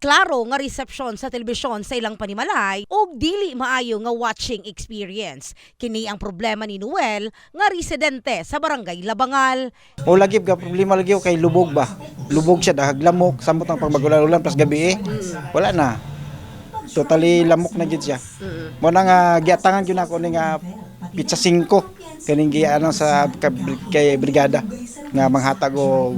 klaro nga resepsyon sa telebisyon sa ilang panimalay ug dili maayo nga watching experience. Kini ang problema ni Noel nga residente sa barangay Labangal. O lagi ka problema lagi kay lubog ba. Lubog siya dahag lamok samot ang pagmagulan-ulan plus gabi wala na. Totally lamok na gid siya. Mo na nga giatangan gyud ako ni nga pizza 5 kaning giano sa kay brigada nga manghatag og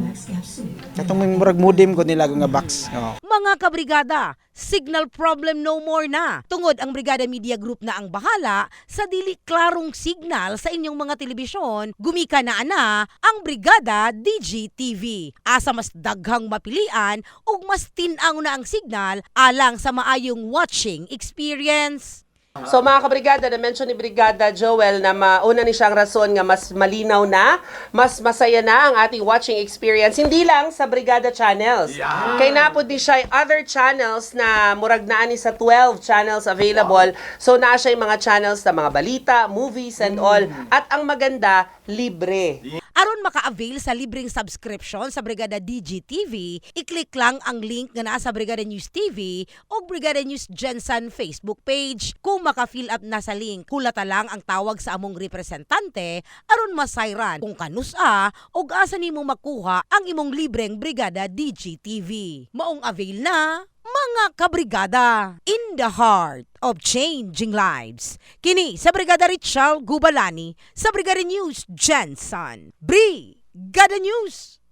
katong murag modem ko nila nga box. Mga kabrigada, signal problem no more na. Tungod ang Brigada Media Group na ang bahala sa dili klarong signal sa inyong mga telebisyon, gumika na ana ang Brigada DGTV. Asa mas daghang mapilian ug mas tin-ang na ang signal alang sa maayong watching experience. So mga kabrigada, na-mention ni Brigada Joel na mauna ni siyang rason nga mas malinaw na, mas masaya na ang ating watching experience. Hindi lang sa Brigada channels. Kay napod ni siya other channels na murag naa ni sa 12 channels available. So naa siya yung mga channels na mga balita, movies and all. At ang maganda, libre. Aron maka-avail sa libreng subscription sa Brigada DGTV, i-click lang ang link nga naa sa Brigada News TV o Brigada News Gensan Facebook page. Kung maka-fill up na sa link, kulata lang ang tawag sa among representante aron masayran kung kanusa o asa nimo makuha ang imong libreng Brigada DGTV. Maong avail na, mga kabrigada, in the heart of changing lives. Kini sa Brigada Richard Gubalani sa Brigada News Gensan. Brigada News!